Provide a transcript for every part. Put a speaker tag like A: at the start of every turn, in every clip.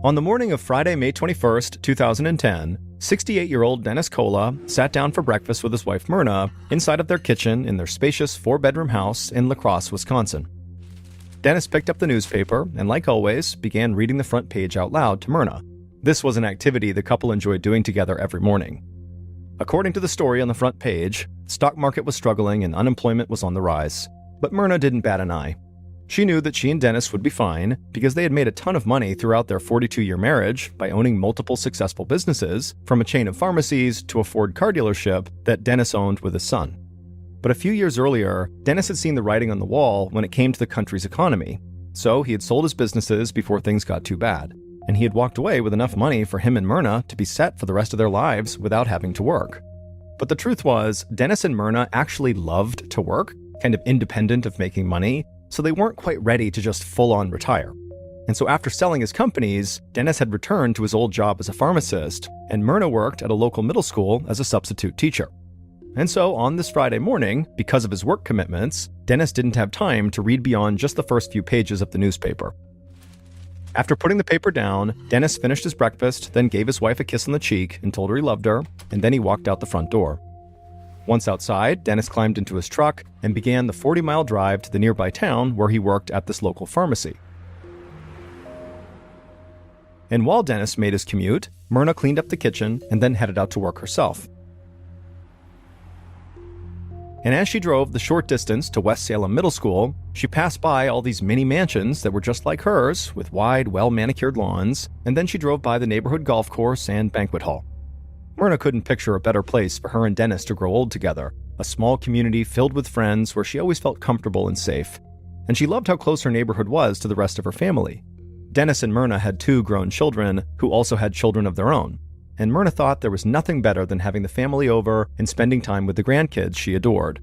A: On the morning of Friday, May 21st, 2010, 68-year-old Dennis Kola sat down for breakfast with his wife Myrna inside of their kitchen in their spacious 4-bedroom house in La Crosse, Wisconsin. Dennis picked up the newspaper and, like always, began reading the front page out loud to Myrna. This was an activity the couple enjoyed doing together every morning. According to the story on the front page, the stock market was struggling and unemployment was on the rise. But Myrna didn't bat an eye. She knew that she and Dennis would be fine because they had made a ton of money throughout their 42-year marriage by owning multiple successful businesses, from a chain of pharmacies to a Ford car dealership that Dennis owned with his son. But a few years earlier, Dennis had seen the writing on the wall when it came to the country's economy. So he had sold his businesses before things got too bad, and he had walked away with enough money for him and Myrna to be set for the rest of their lives without having to work. But the truth was, Dennis and Myrna actually loved to work, kind of independent of making money, so they weren't quite ready to just full-on retire. And so after selling his companies, Dennis had returned to his old job as a pharmacist, and Myrna worked at a local middle school as a substitute teacher. And so on this Friday morning, because of his work commitments, Dennis didn't have time to read beyond just the first few pages of the newspaper. After putting the paper down, Dennis finished his breakfast, then gave his wife a kiss on the cheek and told her he loved her, and then he walked out the front door. Once outside, Dennis climbed into his truck and began the 40-mile drive to the nearby town where he worked at this local pharmacy. And while Dennis made his commute, Myrna cleaned up the kitchen and then headed out to work herself. And as she drove the short distance to West Salem Middle School, she passed by all these mini mansions that were just like hers, with wide, well-manicured lawns, and then she drove by the neighborhood golf course and banquet hall. Myrna couldn't picture a better place for her and Dennis to grow old together, a small community filled with friends where she always felt comfortable and safe. And she loved how close her neighborhood was to the rest of her family. Dennis and Myrna had 2 grown children who also had children of their own, and Myrna thought there was nothing better than having the family over and spending time with the grandkids she adored.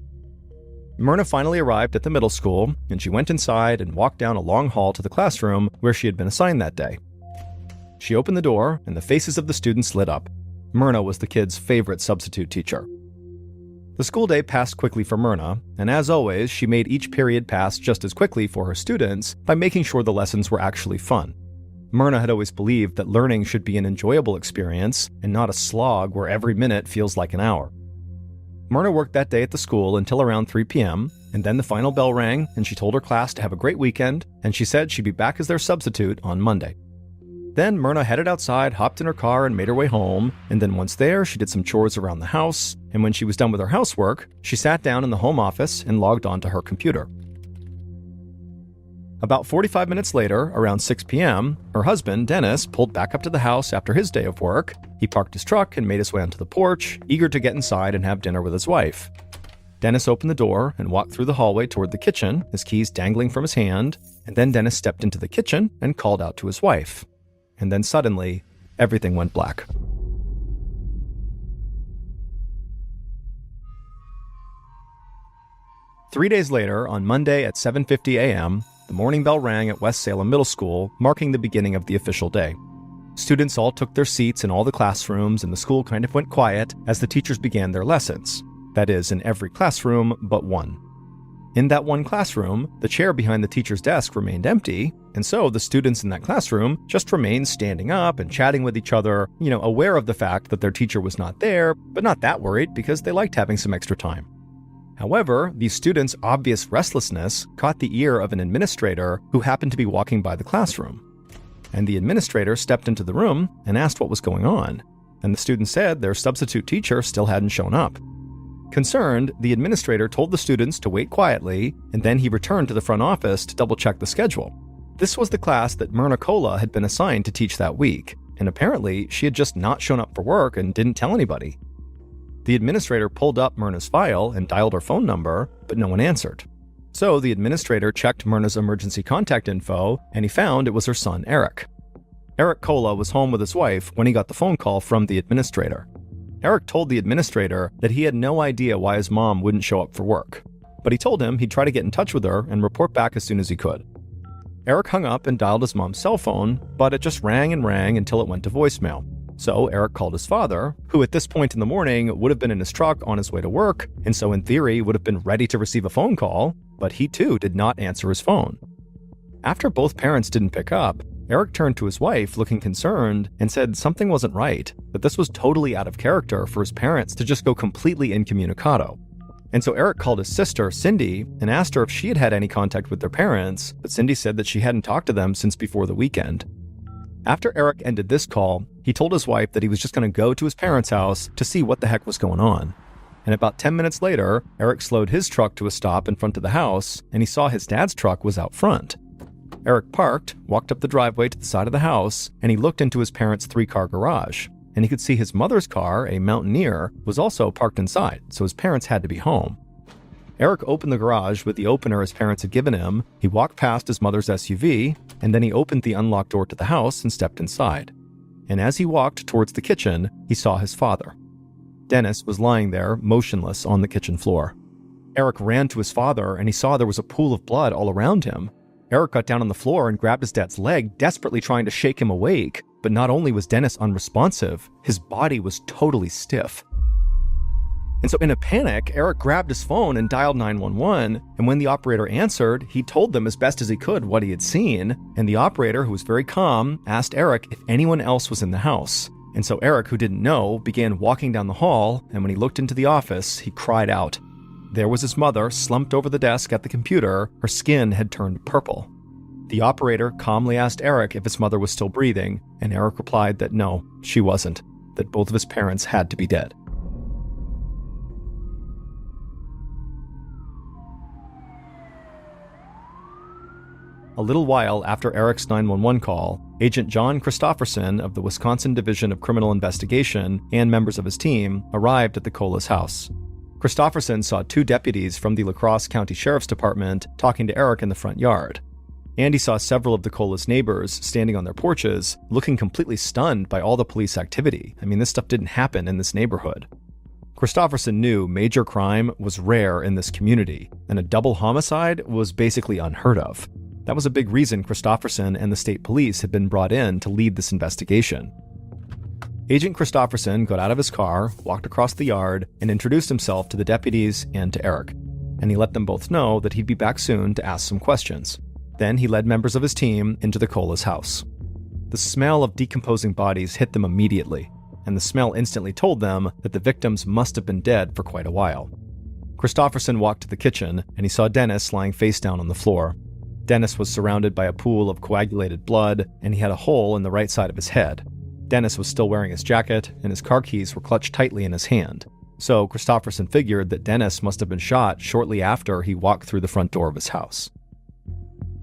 A: Myrna finally arrived at the middle school, and she went inside and walked down a long hall to the classroom where she had been assigned that day. She opened the door, and the faces of the students lit up. Myrna was the kids' favorite substitute teacher. The school day passed quickly for Myrna, and as always, she made each period pass just as quickly for her students by making sure the lessons were actually fun. Myrna had always believed that learning should be an enjoyable experience and not a slog where every minute feels like an hour. Myrna worked that day at the school until around 3 p.m., and then the final bell rang, and she told her class to have a great weekend, and she said she'd be back as their substitute on Monday. Then Myrna headed outside, hopped in her car, and made her way home, and then once there, she did some chores around the house, and when she was done with her housework, she sat down in the home office and logged onto her computer. About 45 minutes later, around 6 p.m., her husband, Dennis, pulled back up to the house after his day of work. He parked his truck and made his way onto the porch, eager to get inside and have dinner with his wife. Dennis opened the door and walked through the hallway toward the kitchen, his keys dangling from his hand, and then Dennis stepped into the kitchen and called out to his wife. And then suddenly, everything went black. Three days later, on Monday at 7:50 a.m., the morning bell rang at West Salem Middle School, marking the beginning of the official day. Students all took their seats in all the classrooms, and the school kind of went quiet as the teachers began their lessons. That is, in every classroom but one. In that one classroom, the chair behind the teacher's desk remained empty, and so the students in that classroom just remained standing up and chatting with each other, aware of the fact that their teacher was not there, but not that worried because they liked having some extra time. However, these students' obvious restlessness caught the ear of an administrator who happened to be walking by the classroom. And the administrator stepped into the room and asked what was going on, and the students said their substitute teacher still hadn't shown up. Concerned, the administrator told the students to wait quietly, and then he returned to the front office to double-check the schedule. This was the class that Myrna Kola had been assigned to teach that week, and apparently she had just not shown up for work and didn't tell anybody. The administrator pulled up Myrna's file and dialed her phone number, but no one answered. So the administrator checked Myrna's emergency contact info, and he found it was her son, Eric. Eric Kola was home with his wife when he got the phone call from the administrator. Eric told the administrator that he had no idea why his mom wouldn't show up for work, but he told him he'd try to get in touch with her and report back as soon as he could. Eric hung up and dialed his mom's cell phone, but it just rang and rang until it went to voicemail. So Eric called his father, who at this point in the morning would have been in his truck on his way to work, and so in theory would have been ready to receive a phone call, but he too did not answer his phone. After both parents didn't pick up, Eric turned to his wife, looking concerned, and said something wasn't right, that this was totally out of character for his parents to just go completely incommunicado. And so Eric called his sister, Cindy, and asked her if she had had any contact with their parents, but Cindy said that she hadn't talked to them since before the weekend. After Eric ended this call, he told his wife that he was just going to go to his parents' house to see what the heck was going on. And about 10 minutes later, Eric slowed his truck to a stop in front of the house, and he saw his dad's truck was out front. Eric parked, walked up the driveway to the side of the house, and he looked into his parents' 3-car garage. And he could see his mother's car, a Mountaineer, was also parked inside, so his parents had to be home. Eric opened the garage with the opener his parents had given him, he walked past his mother's SUV, and then he opened the unlocked door to the house and stepped inside. And as he walked towards the kitchen, he saw his father. Dennis was lying there, motionless on the kitchen floor. Eric ran to his father, and he saw there was a pool of blood all around him. Eric got down on the floor and grabbed his dad's leg, desperately trying to shake him awake. But not only was Dennis unresponsive, his body was totally stiff. And so in a panic, Eric grabbed his phone and dialed 911, and when the operator answered, he told them as best as he could what he had seen, and the operator, who was very calm, asked Eric if anyone else was in the house. And so Eric, who didn't know, began walking down the hall, and when he looked into the office, he cried out. There was his mother, slumped over the desk at the computer. Her skin had turned purple. The operator calmly asked Eric if his mother was still breathing, and Eric replied that no, she wasn't, that both of his parents had to be dead. A little while after Eric's 911 call, Agent John Christopherson of the Wisconsin Division of Criminal Investigation and members of his team arrived at the Colas house. Christopherson saw 2 deputies from the La Crosse County Sheriff's Department talking to Eric in the front yard. And he saw several of the Colas neighbors standing on their porches, looking completely stunned by all the police activity. I mean, this stuff didn't happen in this neighborhood. Christopherson knew major crime was rare in this community, and a double homicide was basically unheard of. That was a big reason Christopherson and the state police had been brought in to lead this investigation. Agent Christopherson got out of his car, walked across the yard, and introduced himself to the deputies and to Eric. And he let them both know that he'd be back soon to ask some questions. Then he led members of his team into the Colas house. The smell of decomposing bodies hit them immediately, and the smell instantly told them that the victims must have been dead for quite a while. Christopherson walked to the kitchen, and he saw Dennis lying face down on the floor. Dennis was surrounded by a pool of coagulated blood, and he had a hole in the right side of his head. Dennis was still wearing his jacket, and his car keys were clutched tightly in his hand. So Christopherson figured that Dennis must have been shot shortly after he walked through the front door of his house.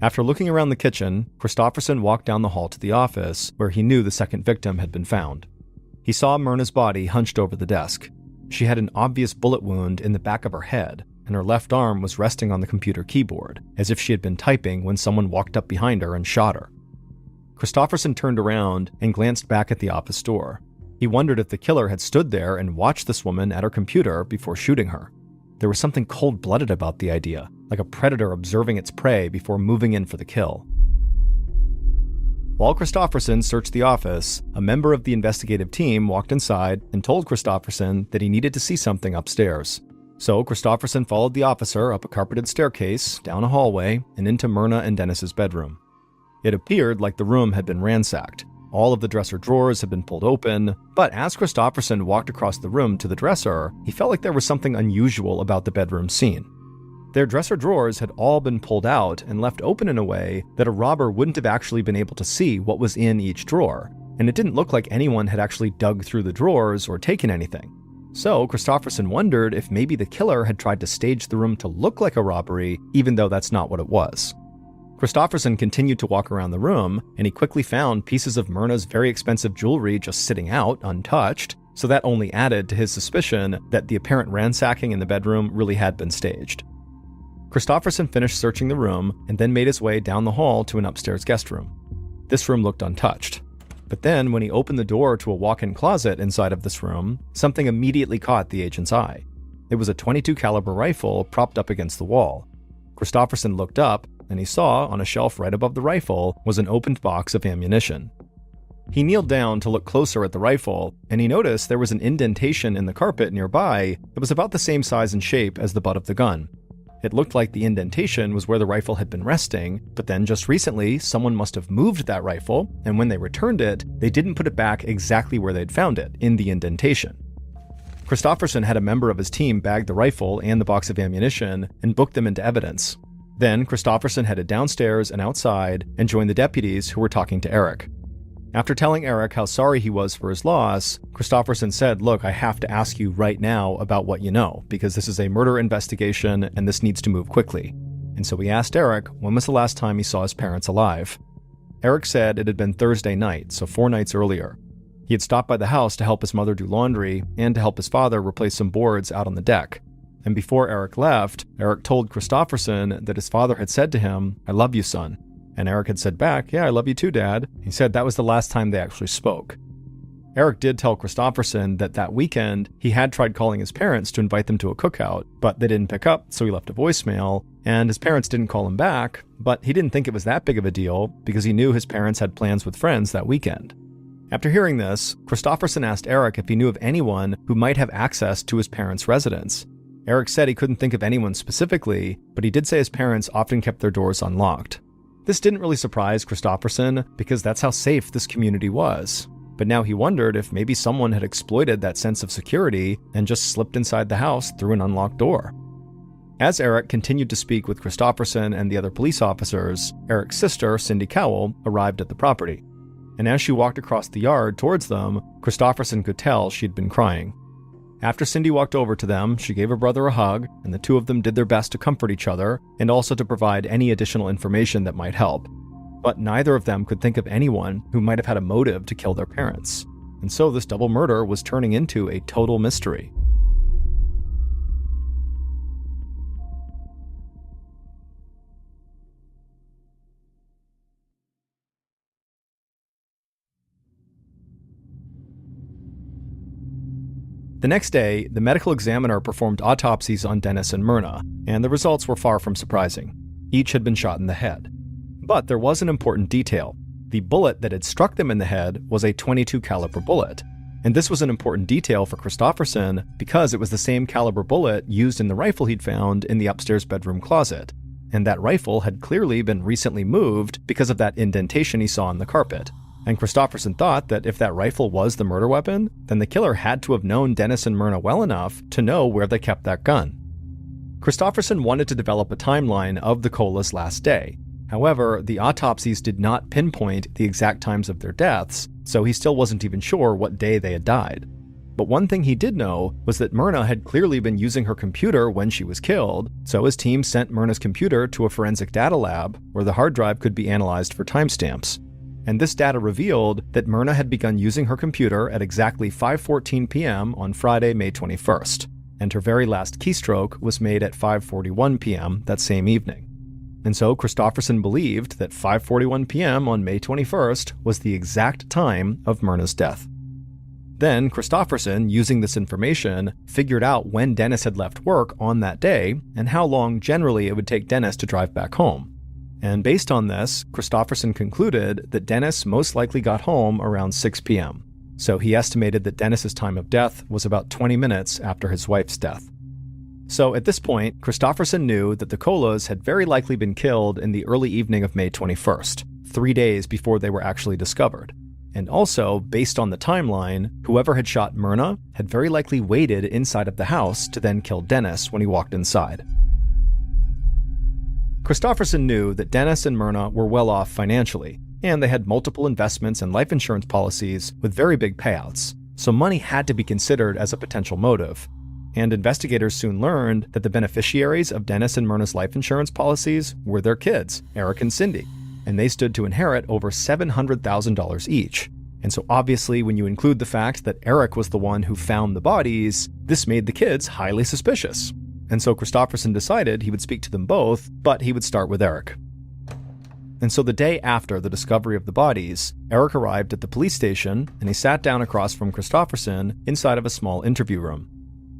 A: After looking around the kitchen, Christopherson walked down the hall to the office, where he knew the second victim had been found. He saw Myrna's body hunched over the desk. She had an obvious bullet wound in the back of her head, and her left arm was resting on the computer keyboard, as if she had been typing when someone walked up behind her and shot her. Christopherson turned around and glanced back at the office door. He wondered if the killer had stood there and watched this woman at her computer before shooting her. There was something cold-blooded about the idea, like a predator observing its prey before moving in for the kill. While Christopherson searched the office, a member of the investigative team walked inside and told Christopherson that he needed to see something upstairs. So Christopherson followed the officer up a carpeted staircase, down a hallway, and into Myrna and Dennis's bedroom. It appeared like the room had been ransacked. All of the dresser drawers had been pulled open, but as Christopherson walked across the room to the dresser, he felt like there was something unusual about the bedroom scene. Their dresser drawers had all been pulled out and left open in a way that a robber wouldn't have actually been able to see what was in each drawer, and it didn't look like anyone had actually dug through the drawers or taken anything. So Christopherson wondered if maybe the killer had tried to stage the room to look like a robbery, even though that's not what it was. Christopherson continued to walk around the room, and he quickly found pieces of Myrna's very expensive jewelry just sitting out, untouched, so that only added to his suspicion that the apparent ransacking in the bedroom really had been staged. Christopherson finished searching the room and then made his way down the hall to an upstairs guest room. This room looked untouched. But then, when he opened the door to a walk-in closet inside of this room, something immediately caught the agent's eye. It was a .22 caliber rifle propped up against the wall. Christopherson looked up, and he saw, on a shelf right above the rifle, was an opened box of ammunition. He kneeled down to look closer at the rifle, and he noticed there was an indentation in the carpet nearby that was about the same size and shape as the butt of the gun. It looked like the indentation was where the rifle had been resting, but then just recently, someone must have moved that rifle, and when they returned it, they didn't put it back exactly where they'd found it, in the indentation. Kristofferson had a member of his team bag the rifle and the box of ammunition and book them into evidence. Then Kristofferson headed downstairs and outside and joined the deputies who were talking to Eric. After telling Eric how sorry he was for his loss, Kristofferson said, "Look, I have to ask you right now about what you know, because this is a murder investigation and this needs to move quickly." And so he asked Eric when was the last time he saw his parents alive. Eric said it had been Thursday night, so 4 nights earlier. He had stopped by the house to help his mother do laundry and to help his father replace some boards out on the deck. And before Eric left, Eric told Kristofferson that his father had said to him, "I love you, son." And Eric had said back, "Yeah, I love you too, Dad." He said that was the last time they actually spoke. Eric did tell Kristofferson that weekend he had tried calling his parents to invite them to a cookout, but they didn't pick up, so he left a voicemail, and his parents didn't call him back, but he didn't think it was that big of a deal because he knew his parents had plans with friends that weekend. After hearing this, Kristofferson asked Eric if he knew of anyone who might have access to his parents' residence. Eric said he couldn't think of anyone specifically, but he did say his parents often kept their doors unlocked. This didn't really surprise Kristofferson because that's how safe this community was. But now he wondered if maybe someone had exploited that sense of security and just slipped inside the house through an unlocked door. As Eric continued to speak with Kristofferson and the other police officers, Eric's sister, Cindy Cowell, arrived at the property. And as she walked across the yard towards them, Kristofferson could tell she'd been crying. After Cindy walked over to them, she gave her brother a hug, and the two of them did their best to comfort each other and also to provide any additional information that might help. But neither of them could think of anyone who might have had a motive to kill their parents. And so this double murder was turning into a total mystery. The next day, the medical examiner performed autopsies on Dennis and Myrna, and the results were far from surprising. Each had been shot in the head. But there was an important detail. The bullet that had struck them in the head was a .22 caliber bullet. And this was an important detail for Kristofferson because it was the same caliber bullet used in the rifle he'd found in the upstairs bedroom closet. And that rifle had clearly been recently moved because of that indentation he saw in the carpet. And Kristofferson thought that if that rifle was the murder weapon, then the killer had to have known Dennis and Myrna well enough to know where they kept that gun. Kristofferson wanted to develop a timeline of the Colas' last day. However, the autopsies did not pinpoint the exact times of their deaths, so he still wasn't even sure what day they had died. But one thing he did know was that Myrna had clearly been using her computer when she was killed, so his team sent Myrna's computer to a forensic data lab where the hard drive could be analyzed for timestamps. And this data revealed that Myrna had begun using her computer at exactly 5:14 p.m. on Friday, May 21st, and her very last keystroke was made at 5:41 p.m. that same evening. And so Kristofferson believed that 5:41 p.m. on May 21st was the exact time of Myrna's death. Then Kristofferson, using this information, figured out when Dennis had left work on that day and how long generally it would take Dennis to drive back home. And based on this, Kristofferson concluded that Dennis most likely got home around 6 p.m. So he estimated that Dennis's time of death was about 20 minutes after his wife's death. So at this point, Kristofferson knew that the Colas had very likely been killed in the early evening of May 21st, 3 days before they were actually discovered. And also, based on the timeline, whoever had shot Myrna had very likely waited inside of the house to then kill Dennis when he walked inside. Kristofferson knew that Dennis and Myrna were well off financially, and they had multiple investments and life insurance policies with very big payouts, so money had to be considered as a potential motive. And investigators soon learned that the beneficiaries of Dennis and Myrna's life insurance policies were their kids, Eric and Cindy, and they stood to inherit over $700,000 each. And so obviously when you include the fact that Eric was the one who found the bodies, this made the kids highly suspicious. And so Kristofferson decided he would speak to them both, but he would start with Eric. And so the day after the discovery of the bodies, Eric arrived at the police station and he sat down across from Kristofferson inside of a small interview room.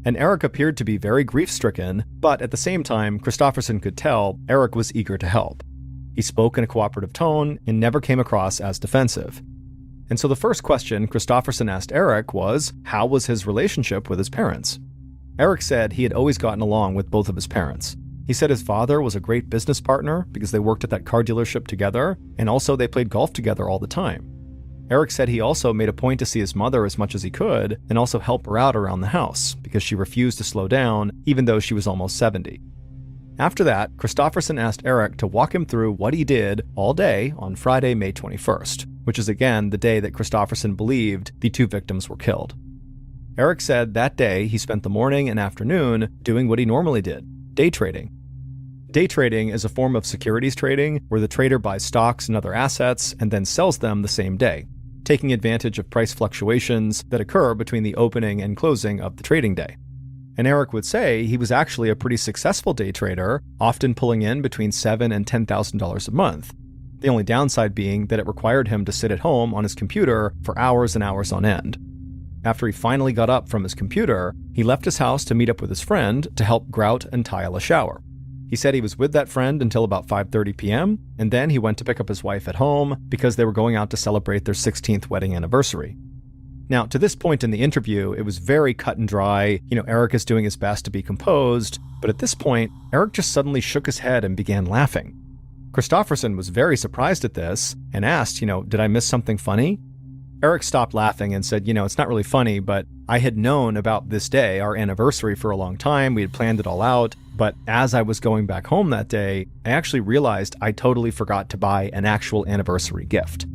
A: And Eric appeared to be very grief-stricken, but at the same time, Kristofferson could tell Eric was eager to help. He spoke in a cooperative tone and never came across as defensive. And so the first question Kristofferson asked Eric was, how was his relationship with his parents? Eric said he had always gotten along with both of his parents. He said his father was a great business partner because they worked at that car dealership together, and also they played golf together all the time. Eric said he also made a point to see his mother as much as he could and also help her out around the house because she refused to slow down even though she was almost 70. After that, Kristofferson asked Eric to walk him through what he did all day on Friday, May 21st, which is again the day that Kristofferson believed the two victims were killed. Eric said that day he spent the morning and afternoon doing what he normally did, day trading. Day trading is a form of securities trading where the trader buys stocks and other assets and then sells them the same day, taking advantage of price fluctuations that occur between the opening and closing of the trading day. And Eric would say he was actually a pretty successful day trader, often pulling in between $7,000 and $10,000 a month. The only downside being that it required him to sit at home on his computer for hours and hours on end. After he finally got up from his computer, he left his house to meet up with his friend to help grout and tile a shower. He said he was with that friend until about 5:30 p.m., and then he went to pick up his wife at home because they were going out to celebrate their 16th wedding anniversary. Now, to this point in the interview, it was very cut and dry. Eric is doing his best to be composed, but at this point, Eric just suddenly shook his head and began laughing. Kristofferson was very surprised at this and asked, did I miss something funny? Eric stopped laughing and said, it's not really funny, but I had known about this day, our anniversary, for a long time. We had planned it all out. But as I was going back home that day, I actually realized I totally forgot to buy an actual anniversary gift.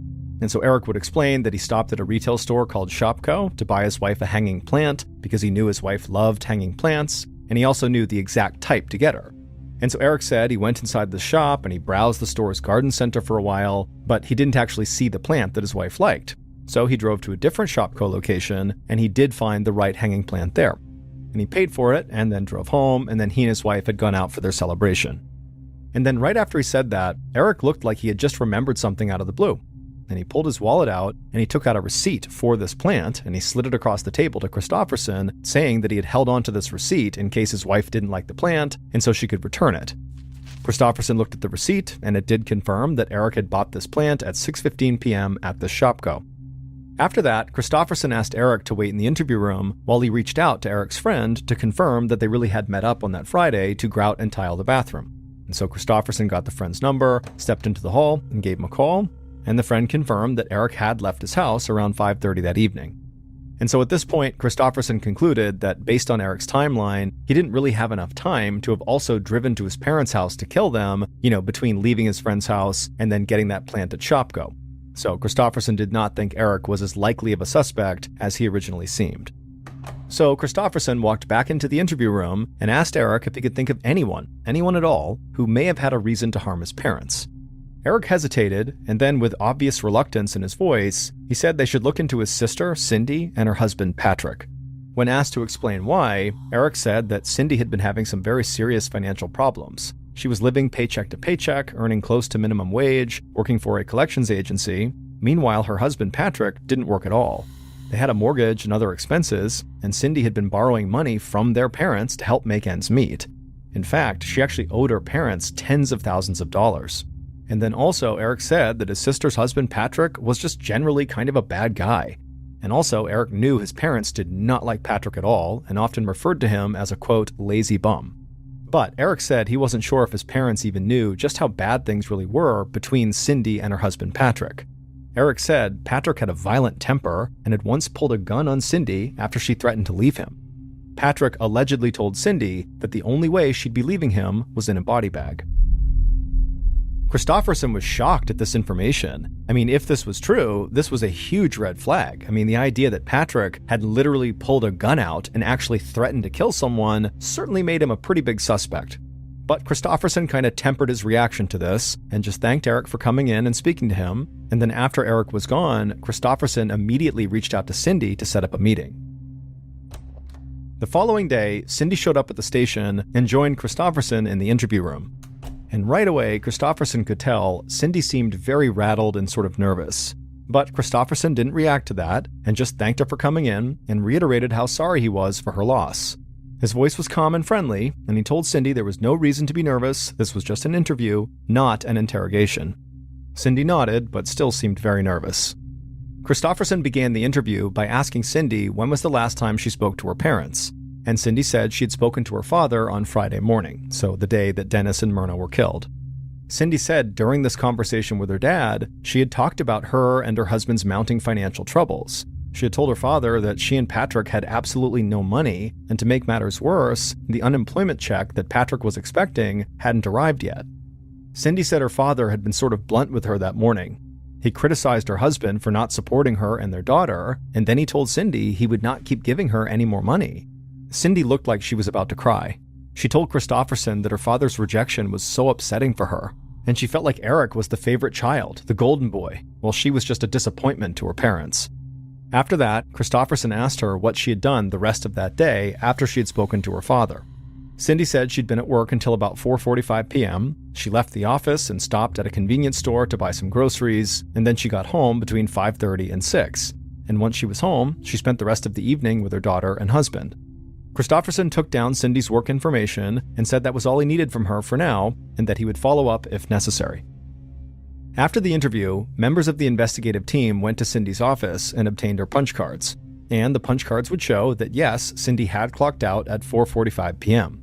A: And so Eric would explain that he stopped at a retail store called Shopko to buy his wife a hanging plant because he knew his wife loved hanging plants, and he also knew the exact type to get her. And so Eric said he went inside the shop and he browsed the store's garden center for a while, but he didn't actually see the plant that his wife liked. So he drove to a different Shopko location, and he did find the right hanging plant there. And he paid for it, and then drove home, and then he and his wife had gone out for their celebration. And then right after he said that, Eric looked like he had just remembered something out of the blue. And he pulled his wallet out, and he took out a receipt for this plant, and he slid it across the table to Kristofferson, saying that he had held on to this receipt in case his wife didn't like the plant, and so she could return it. Kristofferson looked at the receipt, and it did confirm that Eric had bought this plant at 6:15 p.m. at the Shopko. After that, Kristofferson asked Eric to wait in the interview room while he reached out to Eric's friend to confirm that they really had met up on that Friday to grout and tile the bathroom. And so Kristofferson got the friend's number, stepped into the hall, and gave him a call, and the friend confirmed that Eric had left his house around 5:30 that evening. And so at this point, Kristofferson concluded that based on Eric's timeline, he didn't really have enough time to have also driven to his parents' house to kill them, between leaving his friend's house and then getting that plant at Shopko. So Kristofferson did not think Eric was as likely of a suspect as he originally seemed. So Kristofferson walked back into the interview room and asked Eric if he could think of anyone at all, who may have had a reason to harm his parents. Eric hesitated, and then with obvious reluctance in his voice, he said they should look into his sister, Cindy, and her husband, Patrick. When asked to explain why, Eric said that Cindy had been having some very serious financial problems. She was living paycheck to paycheck, earning close to minimum wage, working for a collections agency. Meanwhile, her husband, Patrick, didn't work at all. They had a mortgage and other expenses, and Cindy had been borrowing money from their parents to help make ends meet. In fact, she actually owed her parents tens of thousands of dollars. And then also, Eric said that his sister's husband, Patrick, was just generally kind of a bad guy. And also, Eric knew his parents did not like Patrick at all and often referred to him as a, quote, lazy bum. But Eric said he wasn't sure if his parents even knew just how bad things really were between Cindy and her husband, Patrick. Eric said Patrick had a violent temper and had once pulled a gun on Cindy after she threatened to leave him. Patrick allegedly told Cindy that the only way she'd be leaving him was in a body bag. Kristofferson was shocked at this information. If this was true, this was a huge red flag. The idea that Patrick had literally pulled a gun out and actually threatened to kill someone certainly made him a pretty big suspect. But Kristofferson kind of tempered his reaction to this and just thanked Eric for coming in and speaking to him. And then after Eric was gone, Kristofferson immediately reached out to Cindy to set up a meeting. The following day, Cindy showed up at the station and joined Kristofferson in the interview room. And right away, Kristofferson could tell Cindy seemed very rattled and sort of nervous. But Kristofferson didn't react to that and just thanked her for coming in and reiterated how sorry he was for her loss. His voice was calm and friendly, and he told Cindy there was no reason to be nervous. This was just an interview, not an interrogation. Cindy nodded, but still seemed very nervous. Kristofferson began the interview by asking Cindy when was the last time she spoke to her parents. and Cindy said she had spoken to her father on Friday morning, so the day that Dennis and Myrna were killed. Cindy said during this conversation with her dad, she had talked about her and her husband's mounting financial troubles. She had told her father that she and Patrick had absolutely no money, and to make matters worse, the unemployment check that Patrick was expecting hadn't arrived yet. Cindy said her father had been sort of blunt with her that morning. He criticized her husband for not supporting her and their daughter, and then he told Cindy he would not keep giving her any more money. Cindy looked like she was about to cry. She told Christofferson that her father's rejection was so upsetting for her, and she felt like Eric was the favorite child, the golden boy, while she was just a disappointment to her parents. After that, Christofferson asked her what she had done the rest of that day after she had spoken to her father. Cindy said she'd been at work until about 4:45 p.m. She left the office and stopped at a convenience store to buy some groceries, and then she got home between 5:30 and 6. And once she was home, she spent the rest of the evening with her daughter and husband. Christofferson took down Cindy's work information and said that was all he needed from her for now, and that he would follow up if necessary. After the interview, members of the investigative team went to Cindy's office and obtained her punch cards. And the punch cards would show that yes, Cindy had clocked out at 4:45 p.m.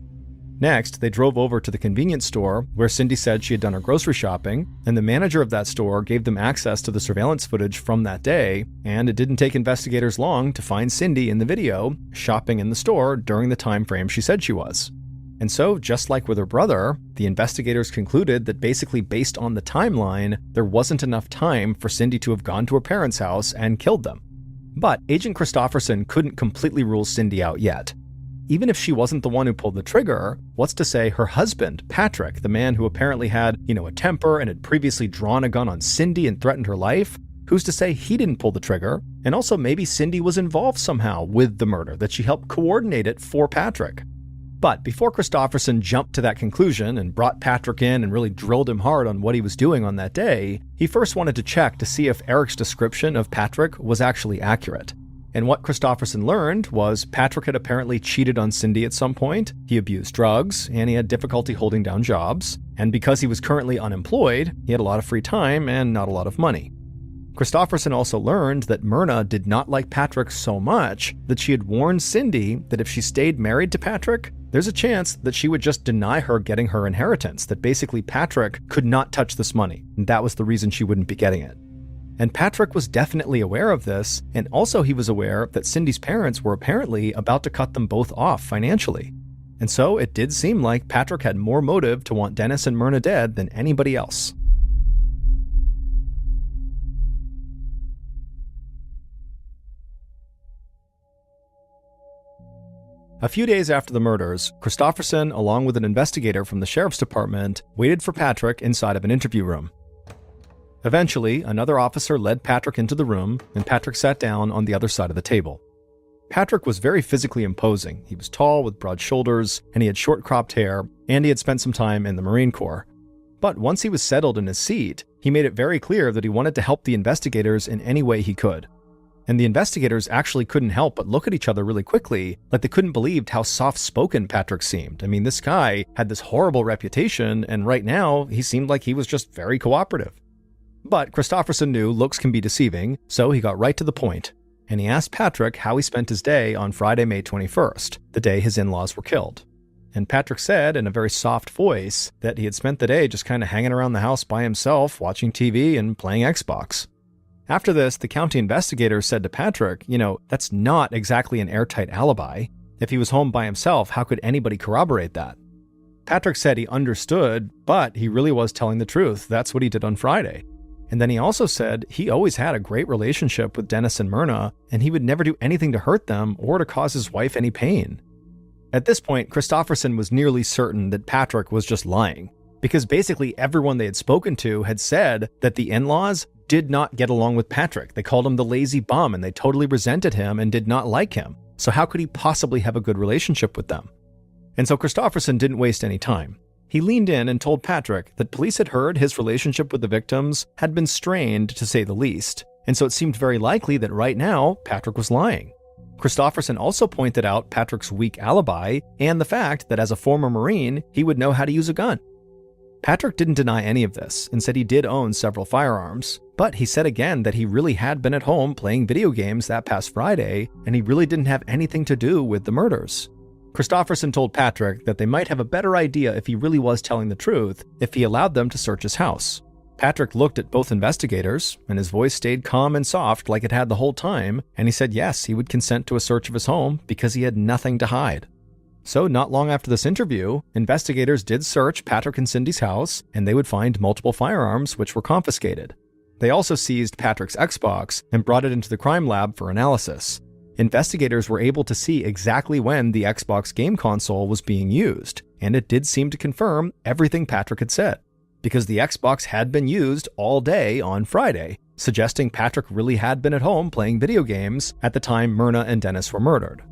A: Next, they drove over to the convenience store where Cindy said she had done her grocery shopping, and the manager of that store gave them access to the surveillance footage from that day, and it didn't take investigators long to find Cindy in the video shopping in the store during the time frame she said she was. And so, just like with her brother, the investigators concluded that basically based on the timeline, there wasn't enough time for Cindy to have gone to her parents' house and killed them. But Agent Christofferson couldn't completely rule Cindy out yet. Even if she wasn't the one who pulled the trigger, what's to say her husband, Patrick, the man who apparently had, a temper and had previously drawn a gun on Cindy and threatened her life, who's to say he didn't pull the trigger? And also maybe Cindy was involved somehow with the murder, that she helped coordinate it for Patrick. But before Christofferson jumped to that conclusion and brought Patrick in and really drilled him hard on what he was doing on that day, he first wanted to check to see if Eric's description of Patrick was actually accurate. And what Christofferson learned was Patrick had apparently cheated on Cindy at some point, he abused drugs, and he had difficulty holding down jobs. And because he was currently unemployed, he had a lot of free time and not a lot of money. Christofferson also learned that Myrna did not like Patrick so much that she had warned Cindy that if she stayed married to Patrick, there's a chance that she would just deny her getting her inheritance, that basically Patrick could not touch this money, and that was the reason she wouldn't be getting it. And Patrick was definitely aware of this, and also he was aware that Cindy's parents were apparently about to cut them both off financially. And so it did seem like Patrick had more motive to want Dennis and Myrna dead than anybody else. A few days after the murders, Christofferson, along with an investigator from the sheriff's department, waited for Patrick inside of an interview room. Eventually, another officer led Patrick into the room, and Patrick sat down on the other side of the table. Patrick was very physically imposing. He was tall with broad shoulders, and he had short cropped hair, and he had spent some time in the Marine Corps. But once he was settled in his seat, he made it very clear that he wanted to help the investigators in any way he could. And the investigators actually couldn't help but look at each other really quickly, like they couldn't believe how soft-spoken Patrick seemed. I mean, this guy had this horrible reputation, and right now, he seemed like he was just very cooperative. But Christofferson knew looks can be deceiving, so he got right to the point, and he asked Patrick how he spent his day on Friday, May 21st, the day his in-laws were killed. And Patrick said in a very soft voice that he had spent the day just kind of hanging around the house by himself, watching TV and playing Xbox. After this, the county investigator said to Patrick, that's not exactly an airtight alibi. If he was home by himself, how could anybody corroborate that? Patrick said he understood, but he really was telling the truth. That's what he did on Friday. And then he also said he always had a great relationship with Dennis and Myrna, and he would never do anything to hurt them or to cause his wife any pain. At this point, Christofferson was nearly certain that Patrick was just lying, because basically everyone they had spoken to had said that the in-laws did not get along with Patrick. They called him the lazy bum, and they totally resented him and did not like him. So how could he possibly have a good relationship with them? And so Christofferson didn't waste any time. He leaned in and told Patrick that police had heard his relationship with the victims had been strained, to say the least, and so it seemed very likely that right now, Patrick was lying. Christofferson also pointed out Patrick's weak alibi and the fact that as a former Marine, he would know how to use a gun. Patrick didn't deny any of this and said he did own several firearms, but he said again that he really had been at home playing video games that past Friday, and he really didn't have anything to do with the murders. Christofferson told Patrick that they might have a better idea if he really was telling the truth if he allowed them to search his house. Patrick looked at both investigators, and his voice stayed calm and soft like it had the whole time, and he said yes, he would consent to a search of his home because he had nothing to hide. So not long after this interview, investigators did search Patrick and Cindy's house, and they would find multiple firearms which were confiscated. They also seized Patrick's Xbox and brought it into the crime lab for analysis. Investigators were able to see exactly when the Xbox game console was being used, and it did seem to confirm everything Patrick had said, because the Xbox had been used all day on Friday, suggesting Patrick really had been at home playing video games at the time Myrna and Dennis were murdered.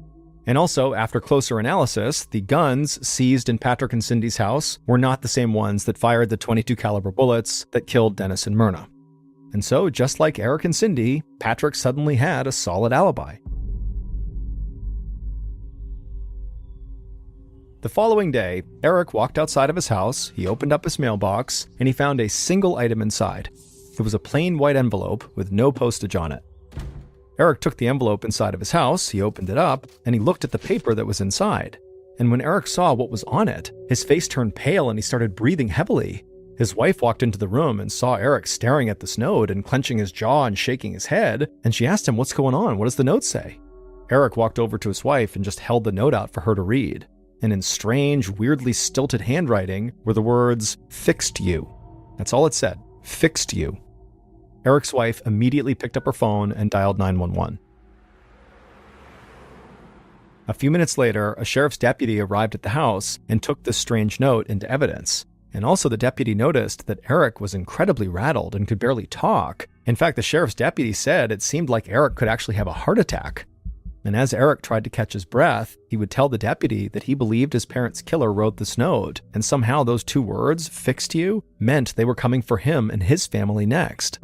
A: And also, after closer analysis, the guns seized in Patrick and Cindy's house were not the same ones that fired the .22 caliber bullets that killed Dennis and Myrna. And so, just like Eric and Cindy, Patrick suddenly had a solid alibi. The following day, Eric walked outside of his house, he opened up his mailbox, and he found a single item inside. It was a plain white envelope with no postage on it. Eric took the envelope inside of his house, he opened it up, and he looked at the paper that was inside. And when Eric saw what was on it, his face turned pale and he started breathing heavily. His wife walked into the room and saw Eric staring at this note and clenching his jaw and shaking his head, and she asked him, "What's going on? What does the note say?" Eric walked over to his wife and just held the note out for her to read. And in strange, weirdly stilted handwriting were the words, "Fixed you." That's all it said, "Fixed you." Eric's wife immediately picked up her phone and dialed 911. A few minutes later, a sheriff's deputy arrived at the house and took this strange note into evidence. And also the deputy noticed that Eric was incredibly rattled and could barely talk. In fact, the sheriff's deputy said it seemed like Eric could actually have a heart attack. And as Eric tried to catch his breath, he would tell the deputy that he believed his parents' killer wrote this note, and somehow those two words, "fixed you," meant they were coming for him and his family next.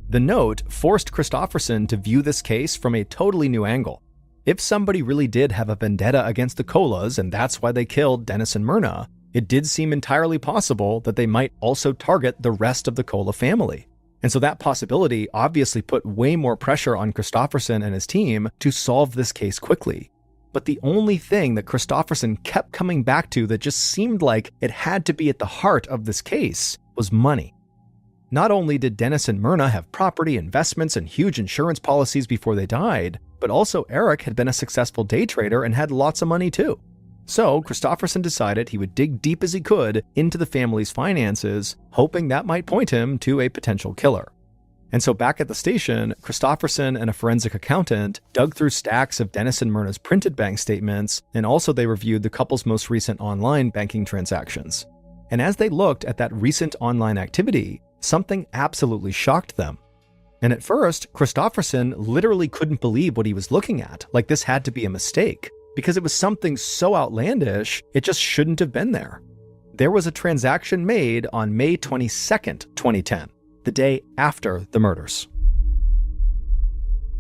A: The note forced Christofferson to view this case from a totally new angle. If somebody really did have a vendetta against the Colas, and that's why they killed Dennis and Myrna, it did seem entirely possible that they might also target the rest of the Cola family. And so that possibility obviously put way more pressure on Christofferson and his team to solve this case quickly. But the only thing that Christofferson kept coming back to that just seemed like it had to be at the heart of this case was money. Not only did Dennis and Myrna have property, investments, and huge insurance policies before they died, but also Eric had been a successful day trader and had lots of money too. So Christofferson decided he would dig deep as he could into the family's finances, hoping that might point him to a potential killer. And so back at the station, Christofferson and a forensic accountant dug through stacks of Dennis and Myrna's printed bank statements, and also they reviewed the couple's most recent online banking transactions. And as they looked at that recent online activity, something absolutely shocked them. And at first, Christofferson literally couldn't believe what he was looking at, like this had to be a mistake, because it was something so outlandish, it just shouldn't have been there. There was a transaction made on May 22nd, 2010, the day after the murders.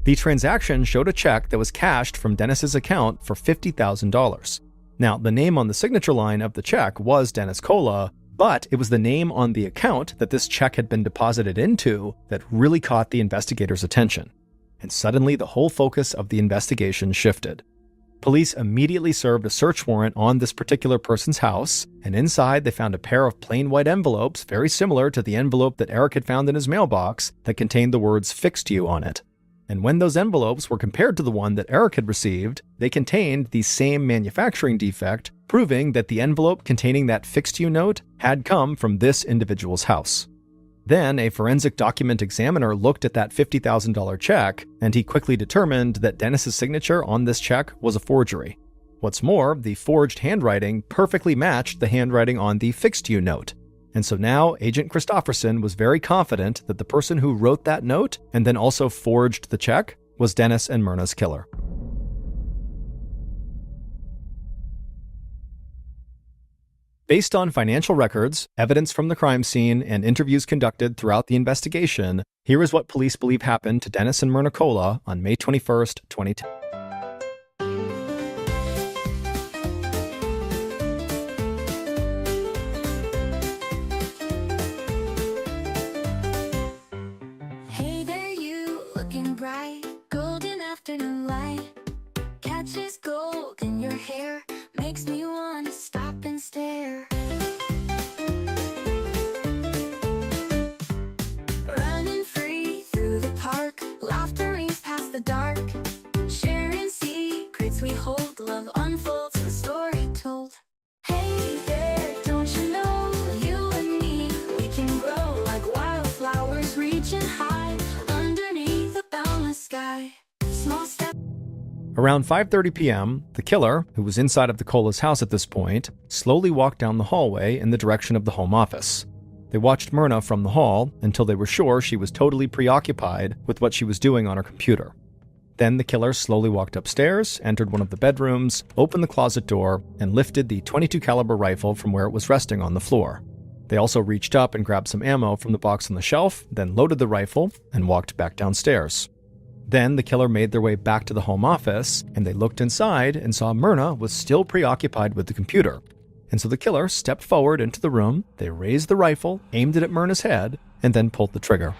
A: The transaction showed a check that was cashed from Dennis's account for $50,000. Now, the name on the signature line of the check was Dennis Cola, but it was the name on the account that this check had been deposited into that really caught the investigators' attention. And suddenly, the whole focus of the investigation shifted. Police immediately served a search warrant on this particular person's house, and inside they found a pair of plain white envelopes very similar to the envelope that Eric had found in his mailbox that contained the words "fixed you" on it. And when those envelopes were compared to the one that Eric had received, they contained the same manufacturing defect, proving that the envelope containing that "fixed you" note had come from this individual's house. Then a forensic document examiner looked at that $50,000 check, and he quickly determined that Dennis's signature on this check was a forgery. What's more, the forged handwriting perfectly matched the handwriting on the "fixed you" note. And so now Agent Christofferson was very confident that the person who wrote that note and then also forged the check was Dennis and Myrna's killer. Based on financial records, evidence from the crime scene, and interviews conducted throughout the investigation, here is what police believe happened to Dennis and Myrna Cola on May 21st, 2010.
B: Hey there, you looking bright, golden afternoon light, catches
A: Around 5:30 p.m., the killer, who was inside of the Cola's house at this point, slowly walked down the hallway in the direction of the home office. They watched Myrna from the hall until they were sure she was totally preoccupied with what she was doing on her computer. Then the killer slowly walked upstairs, entered one of the bedrooms, opened the closet door, and lifted the .22 caliber rifle from where it was resting on the floor. They also reached up and grabbed some ammo from the box on the shelf, then loaded the rifle and walked back downstairs. Then the killer made their way back to the home office, and they looked inside and saw Myrna was still preoccupied with the computer. And so the killer stepped forward into the room, they raised the rifle, aimed it at Myrna's head, and then pulled the trigger.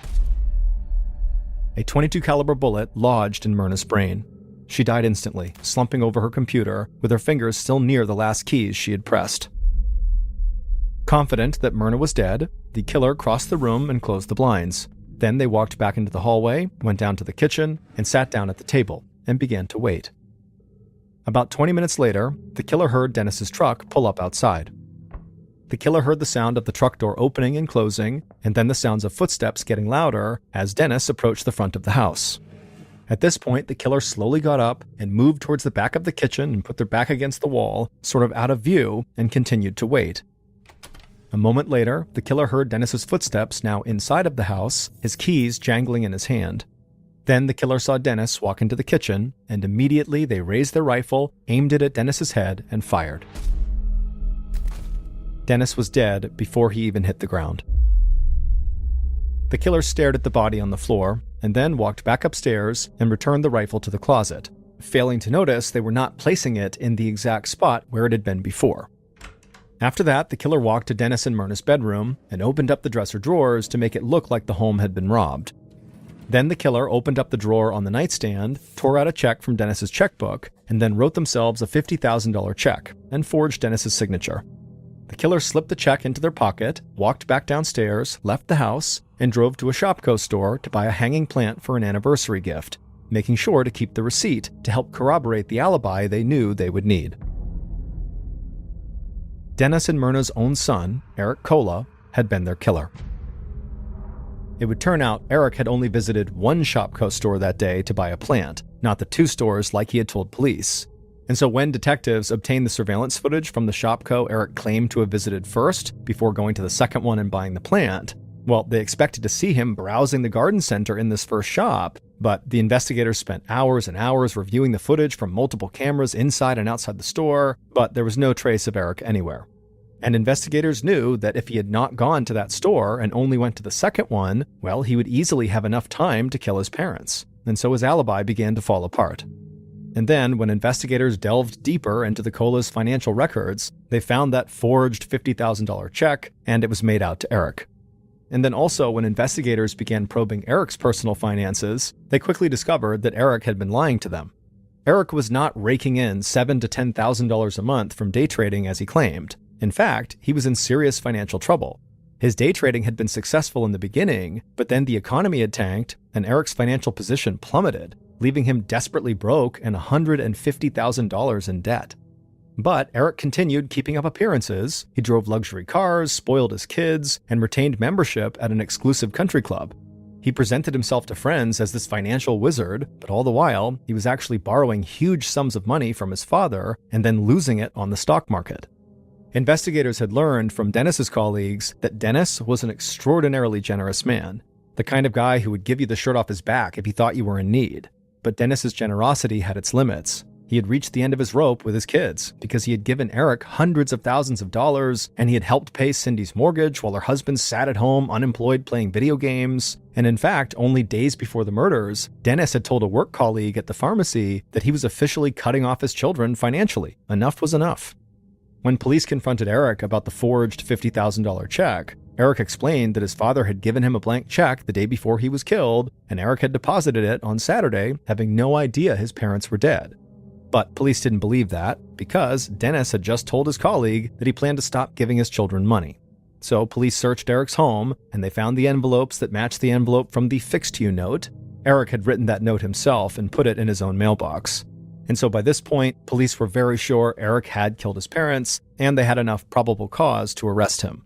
A: A .22 caliber bullet lodged in Myrna's brain. She died instantly, slumping over her computer, with her fingers still near the last keys she had pressed. Confident that Myrna was dead, the killer crossed the room and closed the blinds. Then they walked back into the hallway, went down to the kitchen, and sat down at the table, and began to wait. About 20 minutes later, the killer heard Dennis's truck pull up outside. The killer heard the sound of the truck door opening and closing, and then the sounds of footsteps getting louder as Dennis approached the front of the house. At this point, the killer slowly got up and moved towards the back of the kitchen and put their back against the wall, sort of out of view, and continued to wait. A moment later, the killer heard Dennis's footsteps now inside of the house, his keys jangling in his hand. Then the killer saw Dennis walk into the kitchen, and immediately they raised their rifle, aimed it at Dennis's head, and fired. Dennis was dead before he even hit the ground. The killer stared at the body on the floor, and then walked back upstairs and returned the rifle to the closet, failing to notice they were not placing it in the exact spot where it had been before. After that, the killer walked to Dennis and Myrna's bedroom and opened up the dresser drawers to make it look like the home had been robbed. Then the killer opened up the drawer on the nightstand, tore out a check from Dennis's checkbook, and then wrote themselves a $50,000 check and forged Dennis's signature. The killer slipped the check into their pocket, walked back downstairs, left the house, and drove to a Shopko store to buy a hanging plant for an anniversary gift, making sure to keep the receipt to help corroborate the alibi they knew they would need. Dennis and Myrna's own son, Eric Cola, had been their killer. It would turn out Eric had only visited one Shopko store that day to buy a plant, not the two stores like he had told police. And so when detectives obtained the surveillance footage from the Shopko Eric claimed to have visited first, before going to the second one and buying the plant, well, they expected to see him browsing the garden center in this first shop, but the investigators spent hours and hours reviewing the footage from multiple cameras inside and outside the store, but there was no trace of Eric anywhere. And investigators knew that if he had not gone to that store and only went to the second one, well, he would easily have enough time to kill his parents. And so his alibi began to fall apart. And then, when investigators delved deeper into the Cola's financial records, they found that forged $50,000 check, and it was made out to Eric. And then also, when investigators began probing Eric's personal finances, they quickly discovered that Eric had been lying to them. Eric was not raking in $7,000 to $10,000 a month from day trading as he claimed. In fact, he was in serious financial trouble. His day trading had been successful in the beginning, but then the economy had tanked, and Eric's financial position plummeted, leaving him desperately broke and $150,000 in debt. But Eric continued keeping up appearances. He drove luxury cars, spoiled his kids, and retained membership at an exclusive country club. He presented himself to friends as this financial wizard, but all the while, he was actually borrowing huge sums of money from his father and then losing it on the stock market. Investigators had learned from Dennis's colleagues that Dennis was an extraordinarily generous man, the kind of guy who would give you the shirt off his back if he thought you were in need. But Dennis's generosity had its limits. He had reached the end of his rope with his kids because he had given Eric hundreds of thousands of dollars, and he had helped pay Cindy's mortgage while her husband sat at home unemployed playing video games. And in fact, only days before the murders, Dennis had told a work colleague at the pharmacy that he was officially cutting off his children financially. Enough was enough. When police confronted Eric about the forged $50,000 check, Eric explained that his father had given him a blank check the day before he was killed, and Eric had deposited it on Saturday, having no idea his parents were dead. But police didn't believe that, because Dennis had just told his colleague that he planned to stop giving his children money. So police searched Eric's home, and they found the envelopes that matched the envelope from the Fixed You note. Eric had written that note himself and put it in his own mailbox. And so by this point, police were very sure Eric had killed his parents, and they had enough probable cause to arrest him.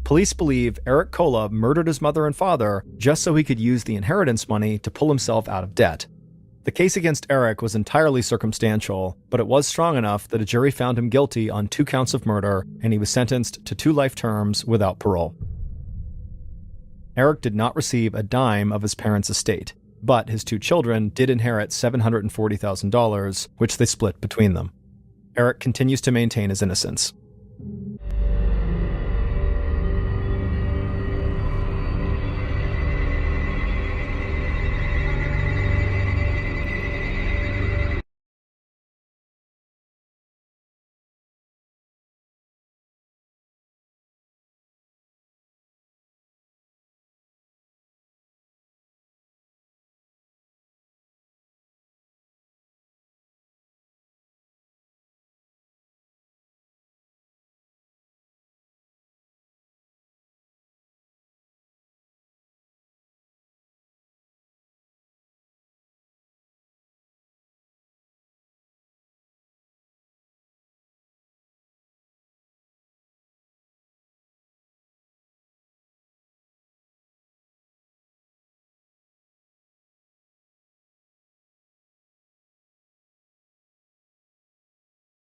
A: Police believe Eric Cola murdered his mother and father just so he could use the inheritance money to pull himself out of debt. The case against Eric was entirely circumstantial, but it was strong enough that a jury found him guilty on 2 counts of murder, and he was sentenced to 2 life terms without parole. Eric did not receive a dime of his parents' estate, but his 2 children did inherit $740,000, which they split between them. Eric continues to maintain his innocence.